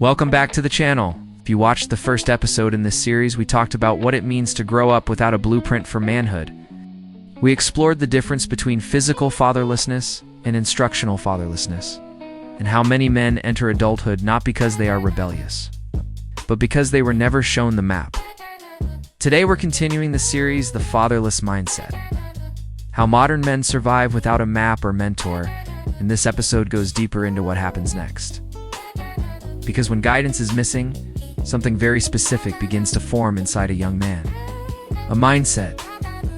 Welcome back to the channel. If you watched the first episode in this series, we talked about what it means to grow up without a blueprint for manhood. We explored the difference between physical fatherlessness and instructional fatherlessness, and how many men enter adulthood not because they are rebellious, but because they were never shown the map. Today we're continuing the series, The Fatherless Mindset. How modern men survive without a map or mentor, and this episode goes deeper into what happens next. Because when guidance is missing, something very specific begins to form inside a young man. A mindset,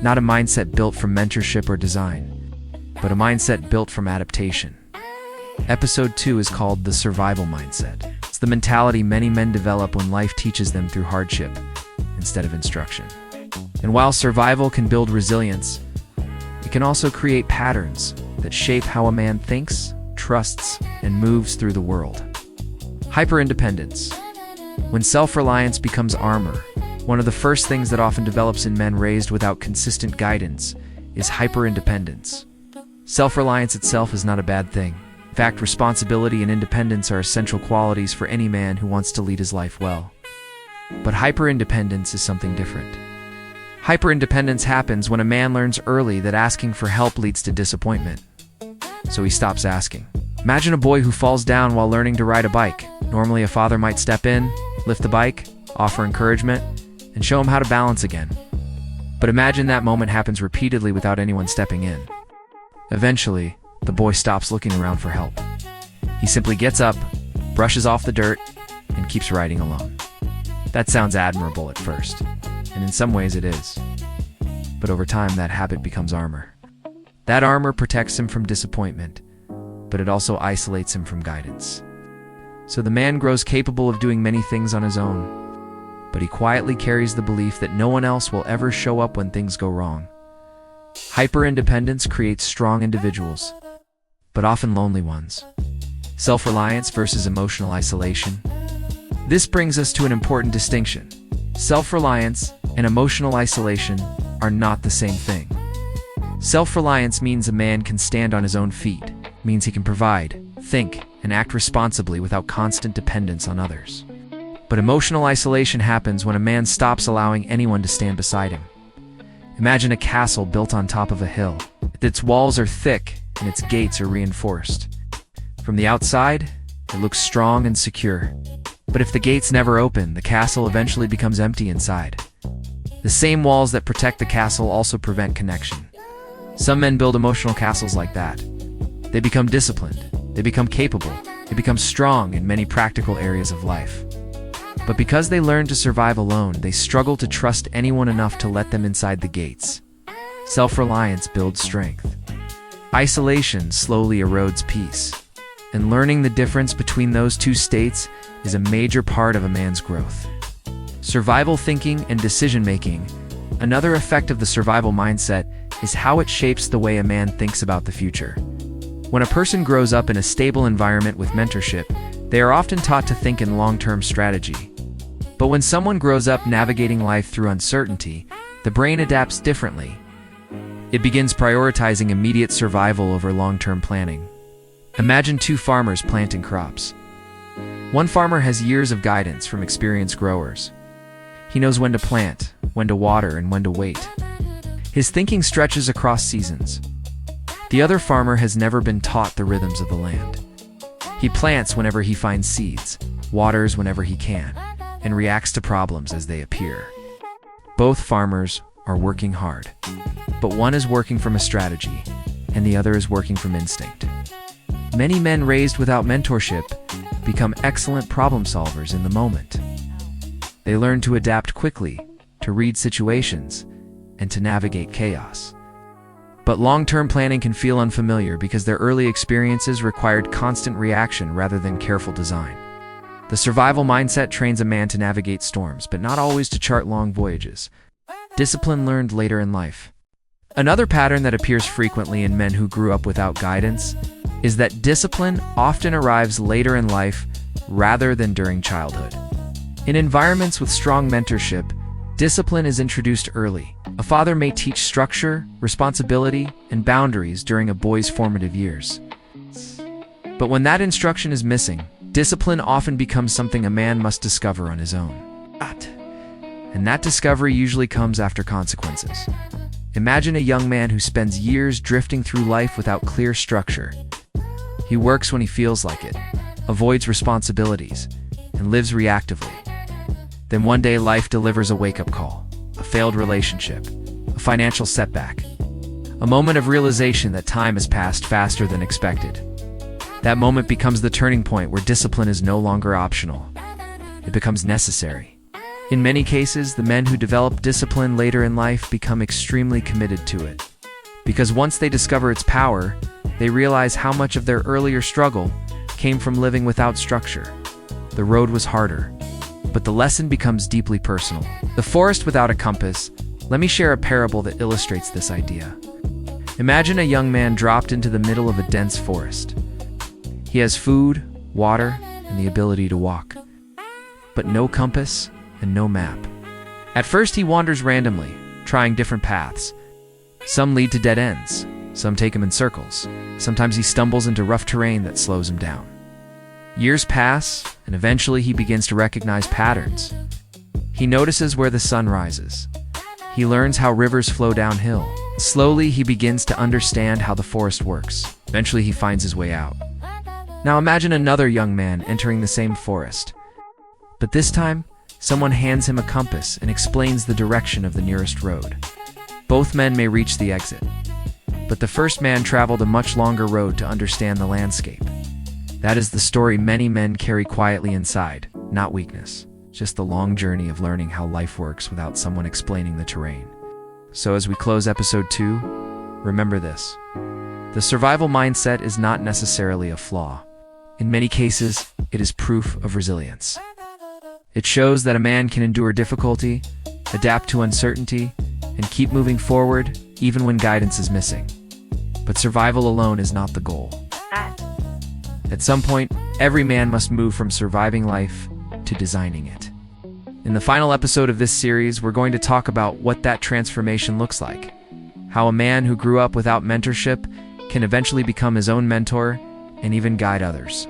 not a mindset built from mentorship or design, but a mindset built from adaptation. Episode 2 is called The Survival Mindset. It's the mentality many men develop when life teaches them through hardship instead of instruction. And while survival can build resilience, it can also create patterns that shape how a man thinks, trusts, and moves through the world. Hyper-independence. When self-reliance becomes armor, one of the first things that often develops in men raised without consistent guidance is hyper-independence. Self-reliance itself is not a bad thing. In fact, responsibility and independence are essential qualities for any man who wants to lead his life well. But hyper-independence is something different. Hyper-independence happens when a man learns early that asking for help leads to disappointment, so he stops asking. Imagine a boy who falls down while learning to ride a bike. Normally, a father might step in, lift the bike, offer encouragement, and show him how to balance again. But imagine that moment happens repeatedly without anyone stepping in. Eventually, the boy stops looking around for help. He simply gets up, brushes off the dirt, and keeps riding alone. That sounds admirable at first, and in some ways it is. But over time, that habit becomes armor. That armor protects him from disappointment, but it also isolates him from guidance. So the man grows capable of doing many things on his own, but he quietly carries the belief that no one else will ever show up when things go wrong. Hyper-independence creates strong individuals, but often lonely ones. Self-reliance versus emotional isolation. This brings us to an important distinction. Self-reliance and emotional isolation are not the same thing. Self-reliance means a man can stand on his own feet, means he can provide, think, and act responsibly without constant dependence on others. But emotional isolation happens when a man stops allowing anyone to stand beside him. Imagine a castle built on top of a hill. Its walls are thick and its gates are reinforced. From the outside, it looks strong and secure. But if the gates never open, the castle eventually becomes empty inside. The same walls that protect the castle also prevent connection. Some men build emotional castles like that. They become disciplined, they become capable, they become strong in many practical areas of life. But because they learn to survive alone, they struggle to trust anyone enough to let them inside the gates. Self-reliance builds strength. Isolation slowly erodes peace. And learning the difference between those two states is a major part of a man's growth. Survival thinking and decision-making. Another effect of the survival mindset is how it shapes the way a man thinks about the future. When a person grows up in a stable environment with mentorship, they are often taught to think in long-term strategy. But when someone grows up navigating life through uncertainty, the brain adapts differently. It begins prioritizing immediate survival over long-term planning. Imagine two farmers planting crops. One farmer has years of guidance from experienced growers. He knows when to plant, when to water, and when to wait. His thinking stretches across seasons. The other farmer has never been taught the rhythms of the land. He plants whenever he finds seeds, waters whenever he can, and reacts to problems as they appear. Both farmers are working hard, but one is working from a strategy, and the other is working from instinct. Many men raised without mentorship become excellent problem solvers in the moment. They learn to adapt quickly, to read situations, and to navigate chaos. But long-term planning can feel unfamiliar because their early experiences required constant reaction rather than careful design. The survival mindset trains a man to navigate storms, but not always to chart long voyages. Discipline learned later in life. Another pattern that appears frequently in men who grew up without guidance is that discipline often arrives later in life rather than during childhood. In environments with strong mentorship, discipline is introduced early. A father may teach structure, responsibility, and boundaries during a boy's formative years. But when that instruction is missing, discipline often becomes something a man must discover on his own. And that discovery usually comes after consequences. Imagine a young man who spends years drifting through life without clear structure. He works when he feels like it, avoids responsibilities, and lives reactively. Then one day life delivers a wake-up call, a failed relationship, a financial setback, a moment of realization that time has passed faster than expected. That moment becomes the turning point where discipline is no longer optional. It becomes necessary. In many cases, the men who develop discipline later in life become extremely committed to it. Because once they discover its power, they realize how much of their earlier struggle came from living without structure. The road was harder, but the lesson becomes deeply personal. The forest without a compass. Let me share a parable that illustrates this idea. Imagine a young man dropped into the middle of a dense forest. He has food, water, and the ability to walk, but no compass and no map. At first he wanders randomly, trying different paths. Some lead to dead ends, some take him in circles. Sometimes he stumbles into rough terrain that slows him down. Years pass, and eventually he begins to recognize patterns. He notices where the sun rises. He learns how rivers flow downhill. Slowly he begins to understand how the forest works. Eventually he finds his way out. Now imagine another young man entering the same forest. But this time, someone hands him a compass and explains the direction of the nearest road. Both men may reach the exit, but the first man traveled a much longer road to understand the landscape. That is the story many men carry quietly inside, not weakness, just the long journey of learning how life works without someone explaining the terrain. So as we close episode 2, remember this. The survival mindset is not necessarily a flaw. In many cases, it is proof of resilience. It shows that a man can endure difficulty, adapt to uncertainty, and keep moving forward even when guidance is missing. But survival alone is not the goal. At some point, every man must move from surviving life to designing it. In the final episode of this series, we're going to talk about what that transformation looks like. How a man who grew up without mentorship can eventually become his own mentor and even guide others.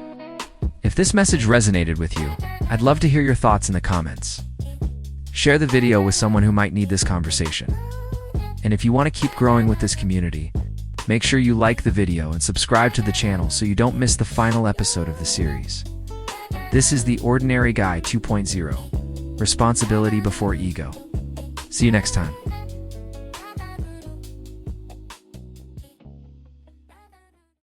If this message resonated with you, I'd love to hear your thoughts in the comments. Share the video with someone who might need this conversation. And if you want to keep growing with this community, make sure you like the video and subscribe to the channel so you don't miss the final episode of the series. This is the Ordinary Guy 2.0, Responsibility Before Ego. See you next time.